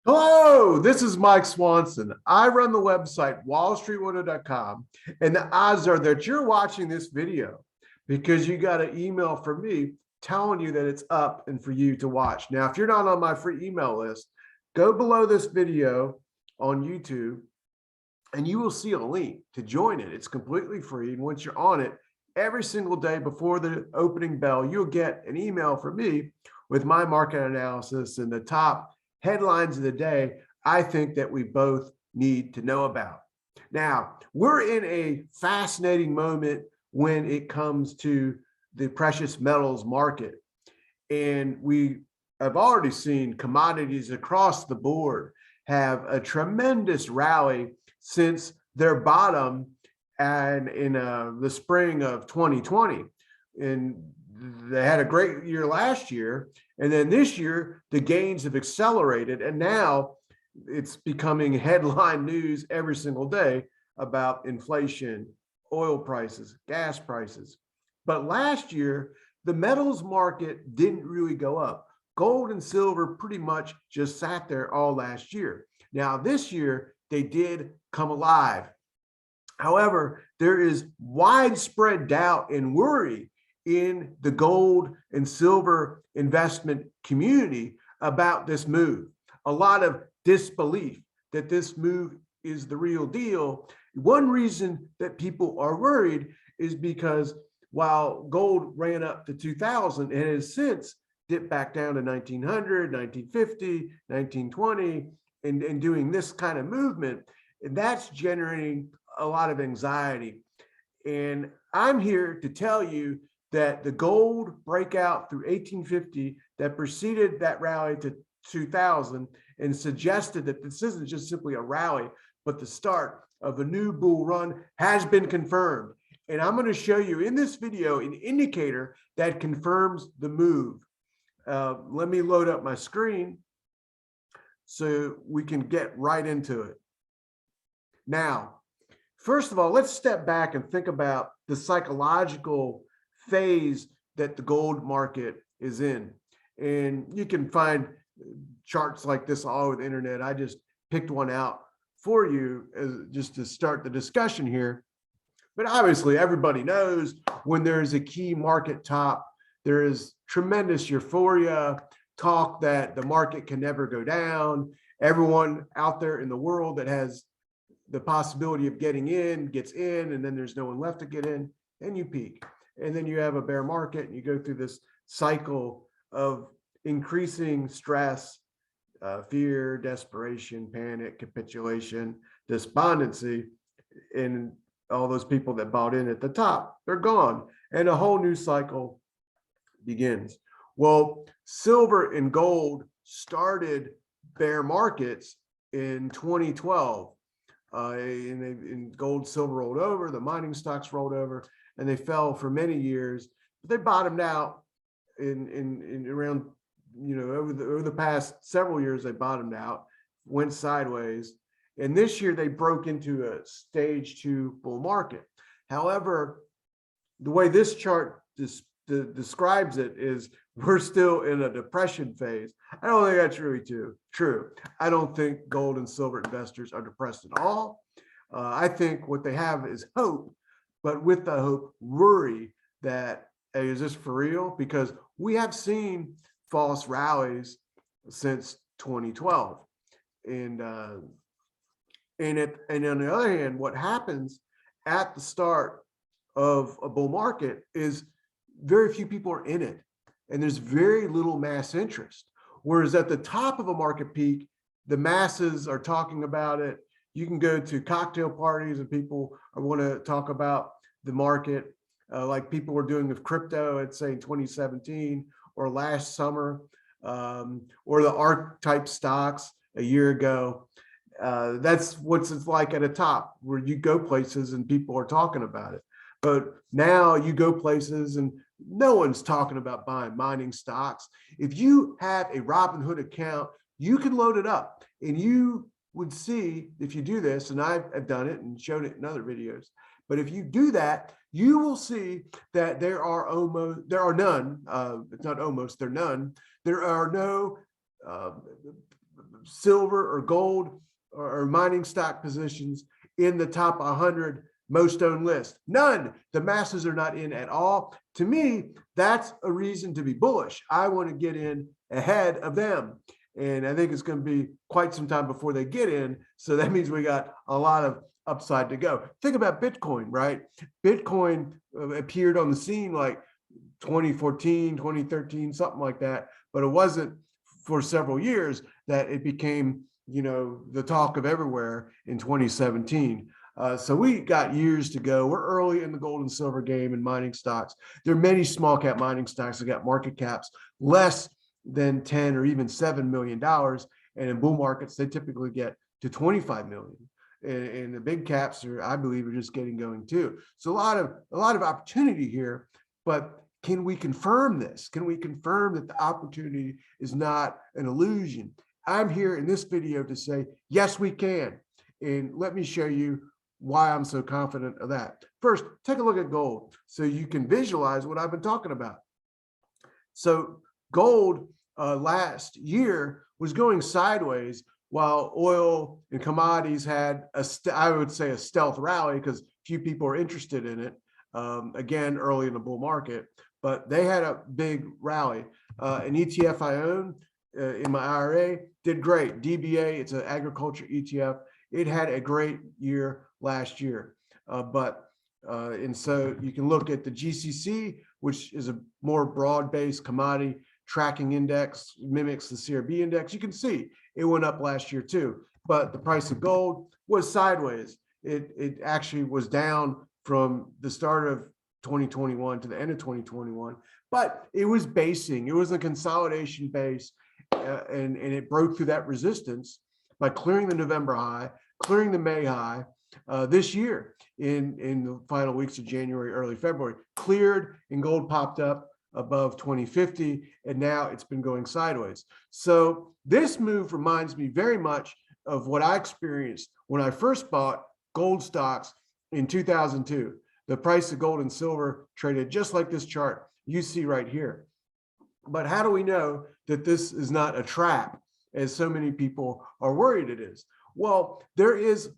Hello, this is Mike Swanson. I run the website WallStreetWindow.com, and the odds are that you're watching this video because you got an email from me telling you that it's up and for you to watch. Now, if you're not on my free email list, go below this video on YouTube and you will see a link to join it. It's completely free. And once you're on it, every single day before the opening bell, you'll get an email from me with my market analysis and the top headlines of the day I think that we both need to know about. Now, we're in a fascinating moment when it comes to the precious metals market. And we have already seen commodities across the board have a tremendous rally since their bottom and in the spring of 2020. And they had a great year last year. And then this year, the gains have accelerated. And now it's becoming headline news every single day about inflation, oil prices, gas prices. But last year, the metals market didn't really go up. Gold and silver pretty much just sat there all last year. Now, this year, they did come alive. However, there is widespread doubt and worry in the gold and silver investment community about this move. A lot of disbelief that this move is the real deal. One reason that people are worried is because while gold ran up to 2000, it has since dipped back down to 1900, 1950, 1920, and doing this kind of movement. And that's generating a lot of anxiety. And I'm here to tell you that the gold breakout through 1850 that preceded that rally to 2000 and suggested that this isn't just simply a rally, but the start of a new bull run has been confirmed. And I'm going to show you in this video an indicator that confirms the move. Let me load up my screen so we can get right into it. Now, first of all, let's step back and think about the psychological phase that the gold market is in. And you can find charts like this all over the internet. I just picked one out for you just to start the discussion here. But obviously, everybody knows when there's a key market top, there is tremendous euphoria, talk that the market can never go down. Everyone out there in the world that has the possibility of getting in gets in, and then there's no one left to get in, and you peak. And then you have a bear market, and you go through this cycle of increasing stress, fear, desperation, panic, capitulation, despondency, and all those people that bought in at the top, they're gone, and a whole new cycle begins. Well, silver and gold started bear markets in 2012. And gold, silver rolled over, the mining stocks rolled over, and they fell for many years. But they bottomed out in around, over the past several years, they bottomed out, went sideways. And this year they broke into a stage 2 bull market. However, the way this chart describes it is we're still in a depression phase. I don't think that's really true. I don't think gold and silver investors are depressed at all. I think what they have is hope, but with the hope, worry that, hey, is this for real? Because we have seen false rallies since 2012. And on the other hand, what happens at the start of a bull market is very few people are in it, and there's very little mass interest. Whereas at the top of a market peak, the masses are talking about it. You can go to cocktail parties and people want to talk about the market, like people were doing with crypto at, say, 2017 or last summer, or the ARK type stocks a year ago. That's what it's like at a top, where you go places and people are talking about it. But now you go places and no one's talking about buying mining stocks. If you have a Robinhood account, you can load it up, and you would see, if you do this, and I've done it and shown it in other videos, but if you do that, you will see that there are none, it's not almost, there are none, there are no silver or gold or mining stock positions in the top 100 most owned list. None. The masses are not in at all. To me, that's a reason to be bullish. I want to get in ahead of them. And I think it's going to be quite some time before they get in. So that means we got a lot of upside to go. Think about Bitcoin, right? Bitcoin appeared on the scene like 2014, 2013, something like that. But it wasn't for several years that it became, the talk of everywhere in 2017. So we got years to go. We're early in the gold and silver game in mining stocks. There are many small cap mining stocks that got market caps less than 10 or even $7 million. And in bull markets, they typically get to 25 million. And the big caps I believe, are just getting going too. So a lot of opportunity here, but can we confirm this? Can we confirm that the opportunity is not an illusion? I'm here in this video to say, yes, we can. And let me show you why I'm so confident of that. First, take a look at gold so you can visualize what I've been talking about. So gold last year was going sideways while oil and commodities had I would say a stealth rally because few people are interested in it. Again, early in the bull market, but they had a big rally. An ETF I own in my IRA did great. DBA, it's an agriculture ETF. It had a great year last year. And so you can look at the GCC, which is a more broad-based commodity tracking index, mimics the CRB index. You can see it went up last year too, but the price of gold was sideways. It actually was down from the start of 2021 to the end of 2021, but it was basing. It was a consolidation base, and it broke through that resistance by clearing the November high, clearing the May high. This year in the final weeks of January, early February, cleared and gold popped up above 2050, and now it's been going sideways. So this move reminds me very much of what I experienced when I first bought gold stocks in 2002. The price of gold and silver traded just like this chart you see right here. But how do we know that this is not a trap, as so many people are worried it is? Well, there is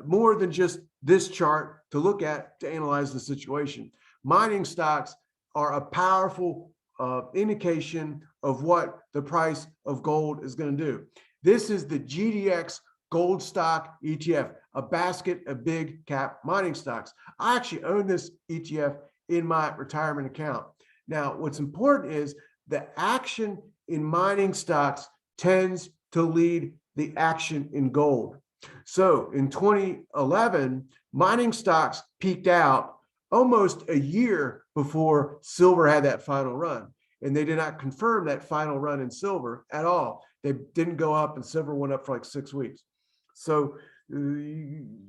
more than just this chart to look at to analyze the situation. Mining stocks are a powerful indication of what the price of gold is going to do. This is the GDX gold stock ETF, a basket of big cap mining stocks. I actually own this ETF in my retirement account. Now, what's important is the action in mining stocks tends to lead the action in gold. So in 2011, mining stocks peaked out almost a year before silver had that final run. And they did not confirm that final run in silver at all. They didn't go up, and silver went up for like 6 weeks. So when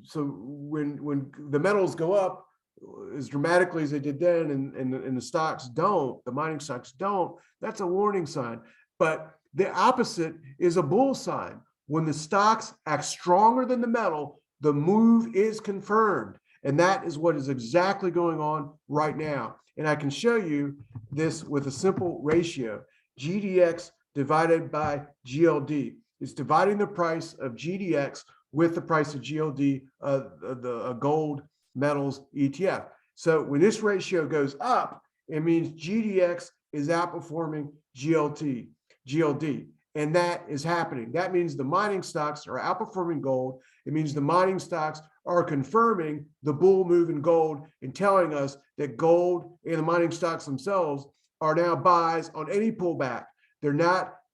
the metals go up as dramatically as they did then, and the stocks don't, the mining stocks don't, that's a warning sign. But the opposite is a bull sign. When the stocks act stronger than the metal, the move is confirmed. And that is what is exactly going on right now. And I can show you this with a simple ratio. GDX divided by GLD. It's dividing the price of GDX with the price of GLD, the gold metals ETF. So when this ratio goes up, it means GDX is outperforming GLD. And that is happening. That means the mining stocks are outperforming gold. It means the mining stocks are confirming the bull move in gold and telling us that gold and the mining stocks themselves are now buys on any pullback.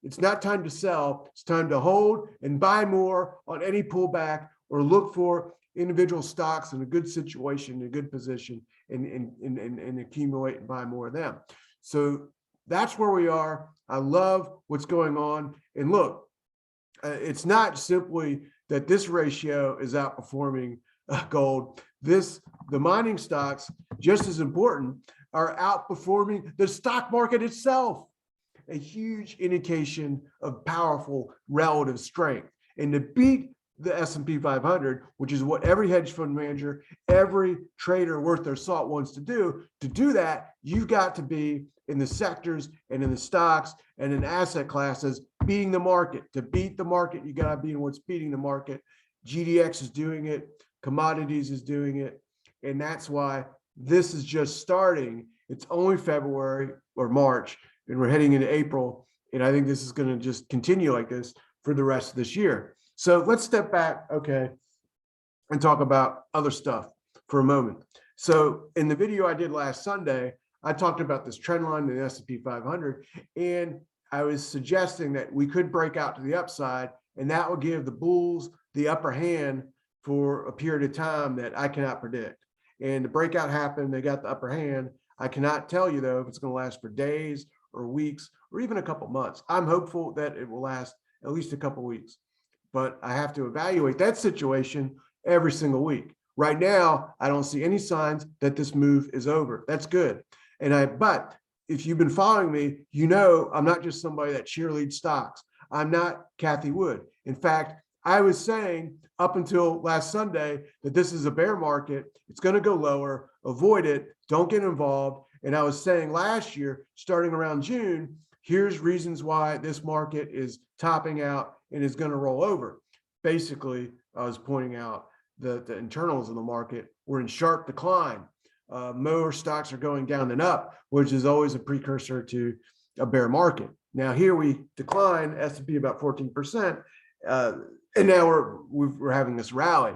It's not time to sell. It's time to hold and buy more on any pullback, or look for individual stocks in a good situation, in a good position, and accumulate and buy more of them. So that's where we are. I love what's going on. And look, it's not simply that this ratio is outperforming gold. The mining stocks, just as important, are outperforming the stock market itself. A huge indication of powerful relative strength. And to beat the S&P 500, which is what every hedge fund manager, every trader worth their salt wants to do that, you've got to be in the sectors and in the stocks and in asset classes beating the market. To beat the market, you got to be in what's beating the market. GDX is doing it. Commodities is doing it. And that's why this is just starting. It's only February or March, and we're heading into April. And I think this is going to just continue like this for the rest of this year. So let's step back, okay, and talk about other stuff for a moment. So in the video I did last Sunday, I talked about this trend line in the S&P 500, and I was suggesting that we could break out to the upside, and that would give the bulls the upper hand for a period of time that I cannot predict. And the breakout happened, they got the upper hand. I cannot tell you though if it's going to last for days or weeks or even a couple months. I'm hopeful that it will last at least a couple weeks, but I have to evaluate that situation every single week. Right now, I don't see any signs that this move is over. That's good. But if you've been following me, you know I'm not just somebody that cheerleads stocks. I'm not Kathy Wood. In fact, I was saying up until last Sunday that this is a bear market. It's going to go lower. Avoid it. Don't get involved. And I was saying last year, starting around June, here's reasons why this market is topping out and is going to roll over. Basically, I was pointing out that the internals of the market were in sharp decline. More stocks are going down than up, which is always a precursor to a bear market. Now here we decline S&P about 14%, and now we're having this rally.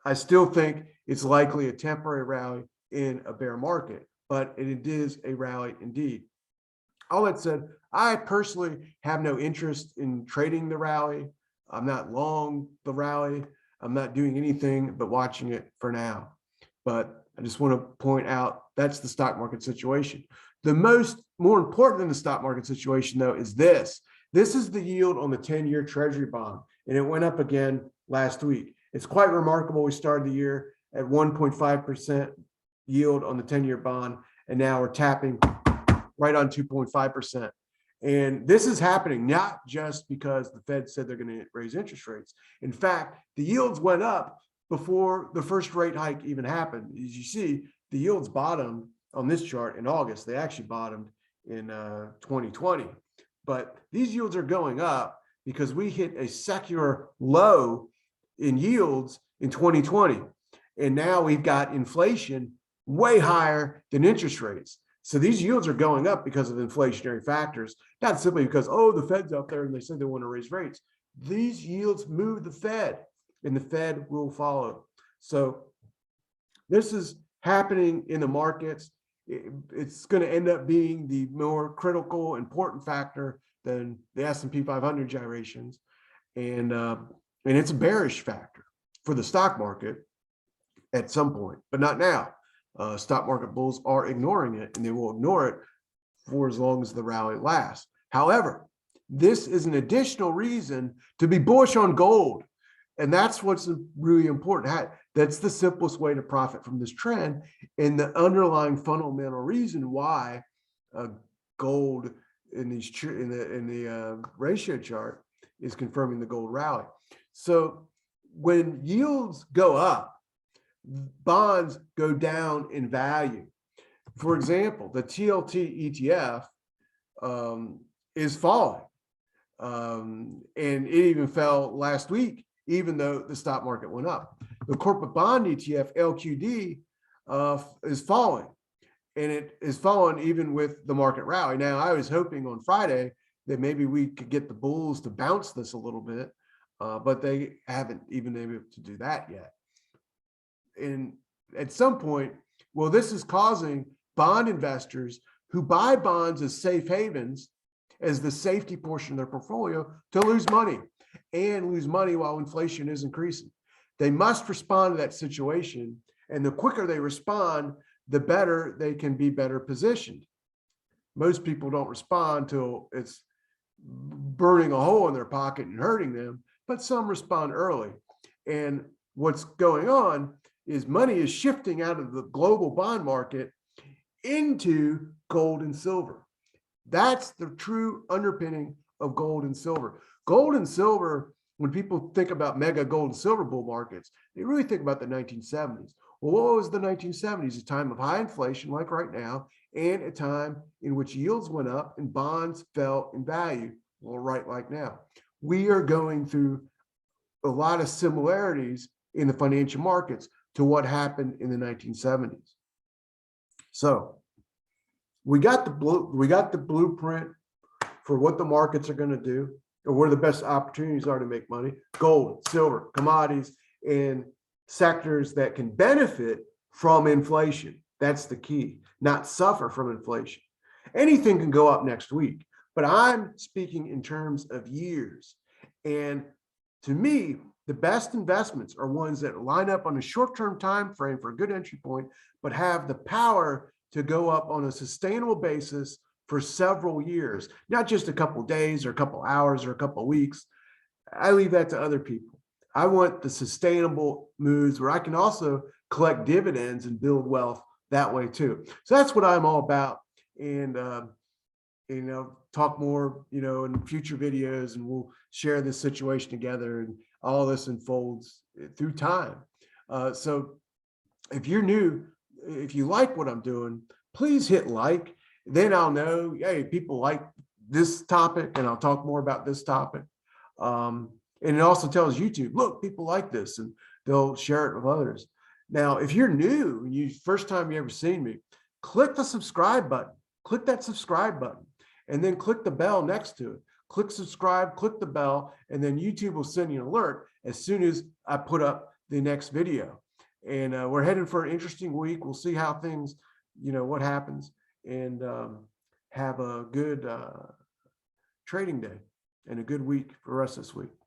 I still think it's likely a temporary rally in a bear market, but it is a rally indeed. All that said, I personally have no interest in trading the rally. I'm not long the rally. I'm not doing anything but watching it for now. But I just want to point out that's the stock market situation. The more important than the stock market situation, though, is this. This is the yield on the 10-year Treasury bond, and it went up again last week. It's quite remarkable. We started the year at 1.5% yield on the 10-year bond, and now we're tapping right on 2.5%. And this is happening not just because the Fed said they're going to raise interest rates. In fact, the yields went up before the first rate hike even happened. As you see, the yields bottomed on this chart in August. They actually bottomed in 2020. But these yields are going up because we hit a secular low in yields in 2020. And now we've got inflation way higher than interest rates. So these yields are going up because of inflationary factors, not simply because, oh, the Fed's out there and they said they want to raise rates. These yields move the Fed, and the Fed will follow. So this is happening in the markets. It's going to end up being the more critical, important factor than the S&P 500 gyrations. And it's a bearish factor for the stock market at some point, but not now. Stock market bulls are ignoring it, and they will ignore it for as long as the rally lasts. However, this is an additional reason to be bullish on gold. And that's what's really important. That's the simplest way to profit from this trend, and the underlying fundamental reason why gold in the ratio chart is confirming the gold rally. So when yields go up, bonds go down in value. For example, the TLT ETF is falling, and it even fell last week, even though the stock market went up. The corporate bond ETF, LQD, is falling, and it is falling even with the market rally. Now, I was hoping on Friday that maybe we could get the bulls to bounce this a little bit, but they haven't even been able to do that yet. And at some point, well, this is causing bond investors who buy bonds as safe havens, as the safety portion of their portfolio, to lose money while inflation is increasing. They must respond to that situation, and the quicker they respond, the better they can be better positioned. Most people don't respond till it's burning a hole in their pocket and hurting them, but some respond early. And what's going on is money is shifting out of the global bond market into gold and silver. That's the true underpinning of gold and silver. Gold and silver, when people think about mega gold and silver bull markets, they really think about the 1970s. Well, what was the 1970s? A time of high inflation like right now, and a time in which yields went up and bonds fell in value well, right like now. We are going through a lot of similarities in the financial markets to what happened in the 1970s. So we got the blueprint for what the markets are going to do or where the best opportunities are to make money: gold, silver, commodities, and sectors that can benefit from inflation. That's the key, not suffer from inflation. Anything can go up next week, but I'm speaking in terms of years. And to me, the best investments are ones that line up on a short-term time frame for a good entry point, but have the power to go up on a sustainable basis for several years, not just a couple of days or a couple hours or a couple of weeks. I leave that to other people. I want the sustainable moves where I can also collect dividends and build wealth that way too. So that's what I'm all about. And talk more, in future videos, and we'll share this situation together, and all this unfolds through time. So if you're new, if you like what I'm doing, please hit like. Then I'll know, hey, people like this topic, and I'll talk more about this topic. And it also tells YouTube, look, people like this, and they'll share it with others. Now, if you're new and first time you ever seen me, click the subscribe button. Click that subscribe button, and then click the bell next to it. Click subscribe, click the bell, and then YouTube will send you an alert as soon as I put up the next video. And we're heading for an interesting week. We'll see how things, what happens, and have a good trading day and a good week for us this week.